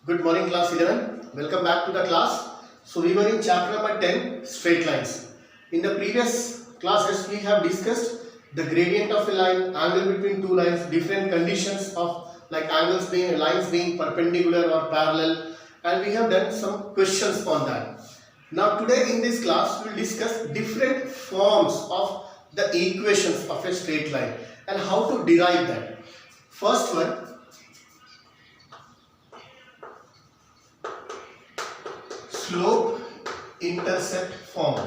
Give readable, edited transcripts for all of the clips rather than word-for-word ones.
Good morning class 11. Welcome back to the class. So we were in chapter number 10, straight lines. In the previous classes we have discussed the gradient of a line, angle between two lines, different conditions of like lines being perpendicular or parallel, and we have done some questions on that. Now today in this class we will discuss different forms of the equations of a straight line and how to derive that. First one, slope-intercept form.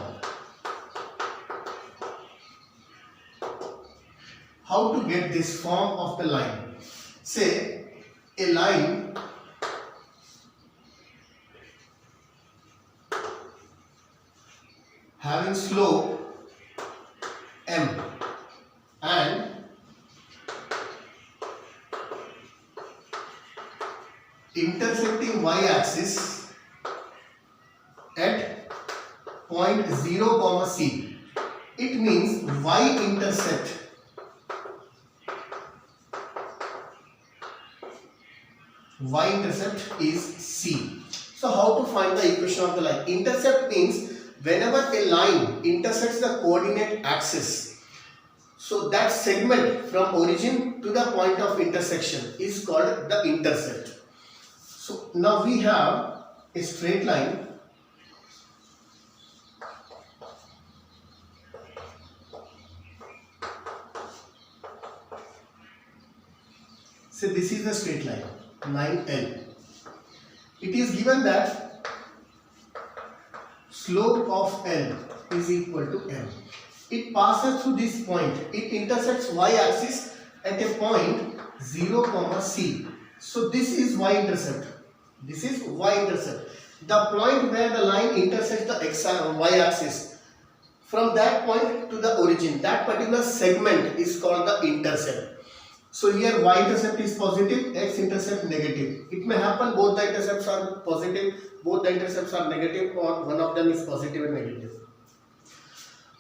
How to get this form of the line? Say a line having slope m and intersecting y-axis at point 0, C. It means y-intercept is C. So how to find the equation of the line? Intercept means whenever a line intersects the coordinate axis, so that segment from origin to the point of intersection is called the intercept. So now we have a straight line . So this is the straight line, line L. It is given that slope of L is equal to m. It passes through this point. It intersects y-axis at a point 0, C. So this is y-intercept. This is y-intercept. The point where the line intersects the y-axis. From that point to the origin, that particular segment is called the intercept. So here y-intercept is positive, x-intercept negative. It may happen both the intercepts are positive, both the intercepts are negative, or one of them is positive and negative.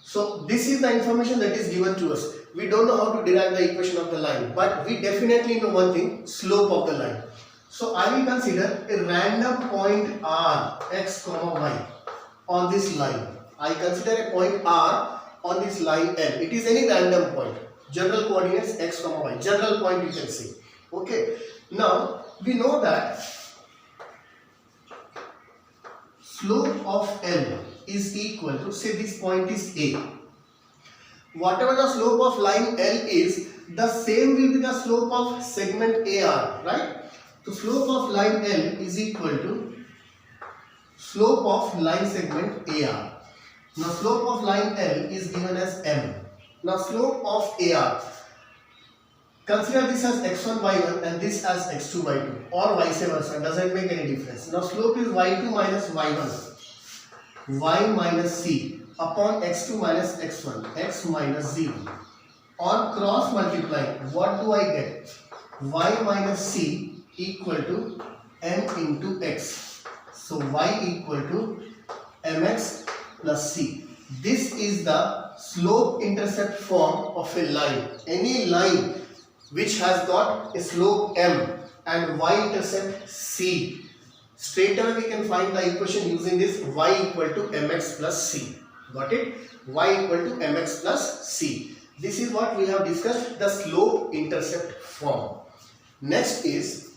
So this is the information that is given to us. We don't know how to derive the equation of the line, but we definitely know one thing, slope of the line. So I will consider a random point R, x, y on this line. I consider a point R on this line L. It is any random point. General coordinates x, y. General point you can see. Okay. Now we know that slope of L is equal to, say this point is A. Whatever the slope of line L is, the same will be the slope of segment AR, right? So slope of line L is equal to slope of line segment AR. Now slope of line L is given as m. Now slope of AR, consider this as x1 y1 and this as x2 y2, or vice versa, doesn't make any difference. Now slope is y2 minus y1, y minus c upon x2 minus x1, x minus 0. On cross multiplying, what do I get? Y minus c equal to m into x. So y equal to mx plus c. This is the slope-intercept form of a line. Any line which has got a slope m and y-intercept c. Straight away we can find the equation using this y equal to mx plus c. Got it? Y equal to mx plus c. This is what we have discussed, the slope-intercept form. Next is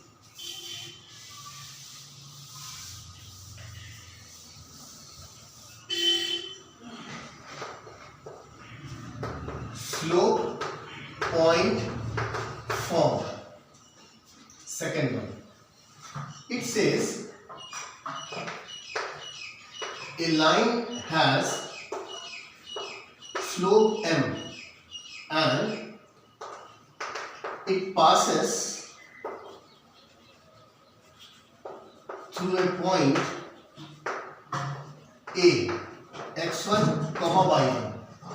slope point form. Second one. It says a line has slope m and it passes through a point A, x1, y1.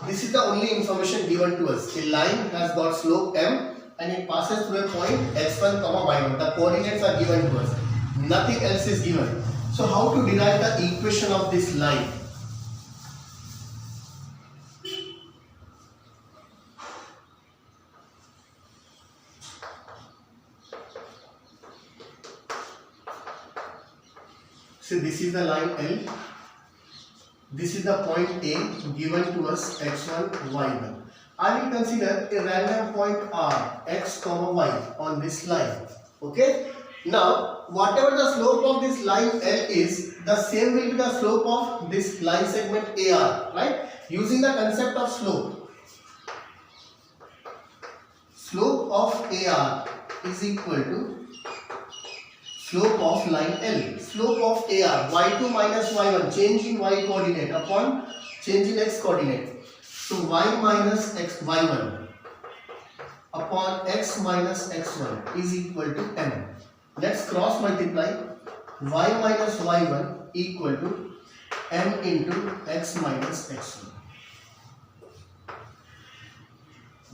This is the only information given to us. A line has got slope m and it passes through a point x1, y1. The coordinates are given to us. Nothing else is given. So how to derive the equation of this line? So this is the line L. This is the point A given to us x1, y1. I will consider a random point R, x, y on this line. Okay. Now, whatever the slope of this line L is, the same will be the slope of this line segment AR, right? Using the concept of slope. Slope of AR is equal to slope of line L. Slope of AR, y2 minus y1, change in y coordinate upon change in x coordinate. So y minus x y1 upon x minus x1 is equal to m. Let's cross multiply. Y minus y1 equal to m into x minus x1.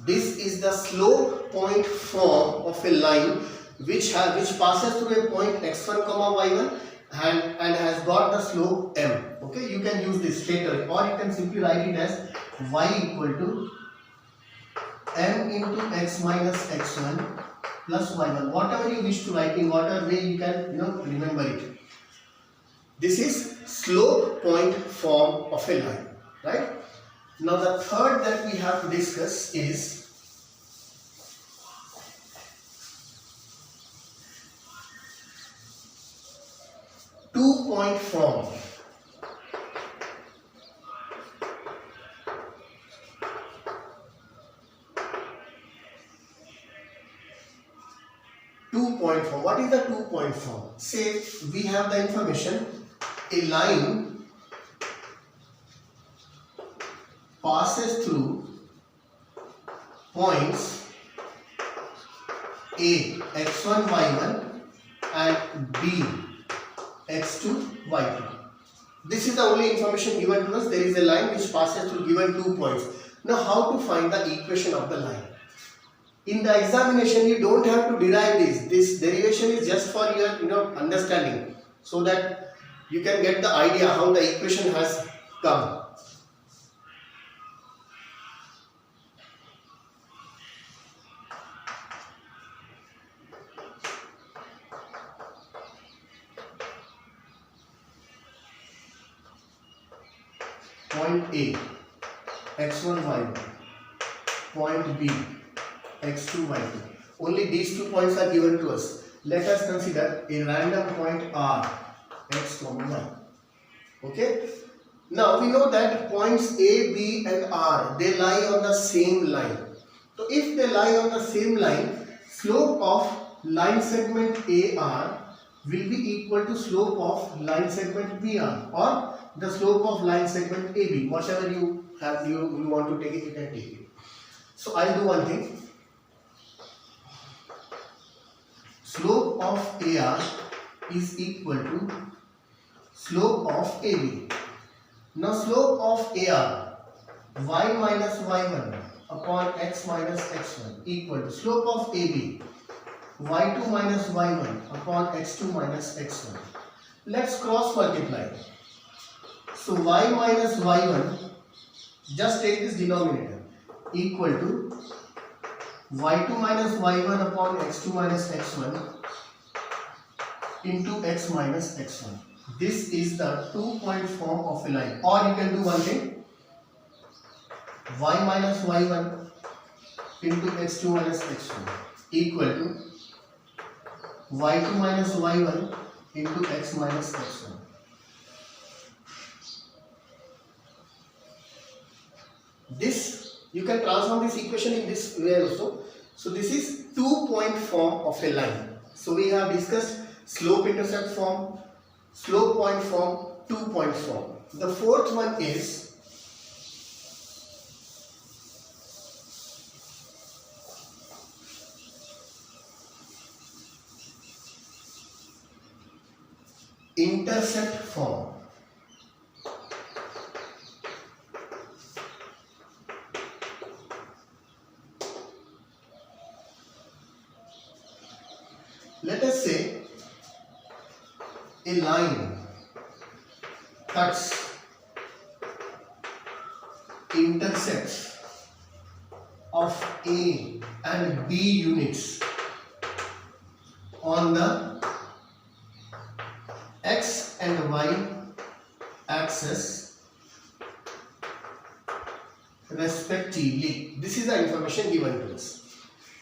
This is the slope point form of a line which passes through a point x1, y1 and has got the slope m. Okay, you can use this straight away, or you can simply write it as y equal to m into x minus x1 plus y1. Whatever you wish to write, in whatever way you can remember it. This is slope point form of a line, right? Now the third that we have to discuss is two-point form. Two-point form. What is the two-point form? Say we have the information, a line passes through points A, x1, y1 and B, x2, y2. This is the only information given to us. There is a line which passes through given 2 points. Now how to find the equation of the line? In the examination you don't have to derive this. This derivation is just for your understanding, so that you can get the idea how the equation has come. Point A, x1, y1, point B, x2, y2. Only these 2 points are given to us. Let us consider a random point R, x, y. Okay. Now we know that points A, B and R, they lie on the same line. So if they lie on the same line, slope of line segment AR will be equal to slope of line segment BR, or the slope of line segment AB. Whatever you have, you want to take it, you can take it. So I'll do one thing. Slope of AR is equal to slope of AB. Now slope of AR, y minus y1 upon x minus x1 equal to slope of AB, y2 minus y1 upon x2 minus x1. Let's cross multiply. So y minus y1, just take this denominator, equal to y2 minus y1 upon x2 minus x1 into x minus x1. This is the two-point form of a line. Or you can do one thing, y minus y1 into x2 minus x1 equal to y2 minus y1 into x minus x1. This, you can transform this equation in this way also. So this is two-point form of a line. So we have discussed slope-intercept form, slope point form, two-point form. The fourth one is intercept form. Let us say a line cuts, intersects of A and B units on the x and y axis respectively. This is the information given to us.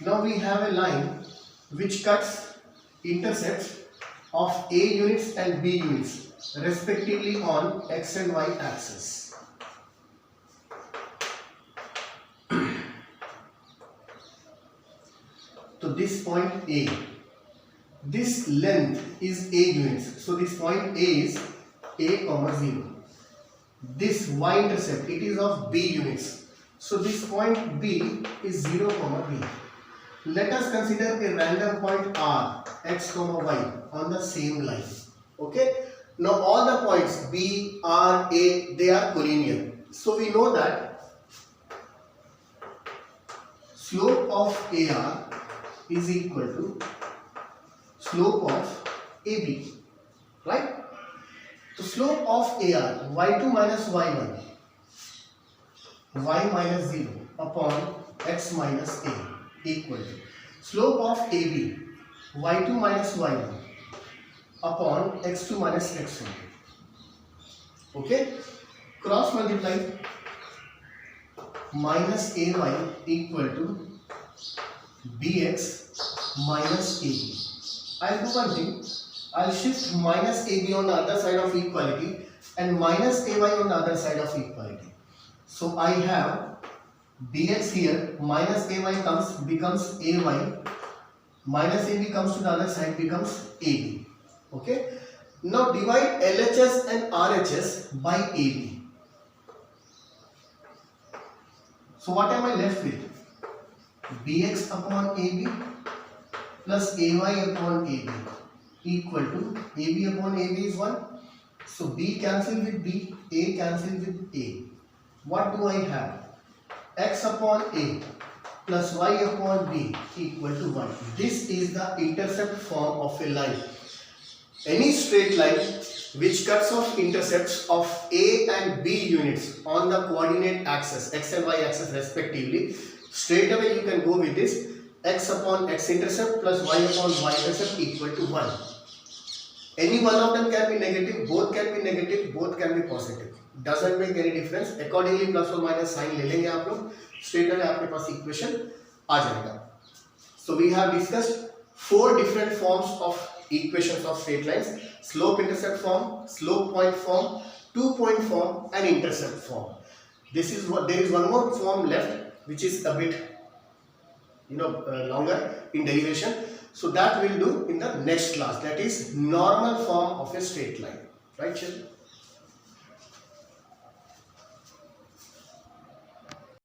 Now we have a line which cuts intercepts of A units and B units respectively on x and y axis. So this point A, this length is A units. So this point A is A comma 0. This y-intercept, it is of B units. So this point B is 0 comma B. Let us consider a random point R, x comma y on the same line. Okay. Now all the points B, R, A, they are collinear. So we know that slope of AR is equal to slope of AB, right? So slope of AR, y2 minus y1, y minus 0 upon x minus a equal to slope of AB, y2 minus y1 upon x2 minus x1. Okay? Cross multiply, minus ay equal to bx minus ab. I'll do one thing. I'll shift minus ab on the other side of equality and minus ay on the other side of equality. So I have bx here, minus ay becomes ay, minus ab comes to the other side, becomes ab. Okay. Now divide LHS and RHS by ab. So what am I left with? Bx upon AB plus AY upon AB equal to AB upon AB is 1. So B cancel with B, A cancel with A. What do I have? X upon A plus Y upon B equal to 1. This is the intercept form of a line. Any straight line which cuts off intercepts of A and B units on the coordinate axis, X and Y axis respectively, straight away you can go with this x upon x intercept plus y upon y intercept equal to 1. Any one of them can be negative, both can be negative, both can be positive. Doesn't make any difference. Accordingly plus or minus sign ले लेंगे आप लोग, straight away आपके पास equation आ जाएगा. So we have discussed 4 different forms of equations of straight lines: slope-intercept form, slope point form, 2-point form, and intercept form. This is what there is one more form left, which is a bit longer in derivation. So that we'll do in the next class. That is normal form of a straight line. Right, children?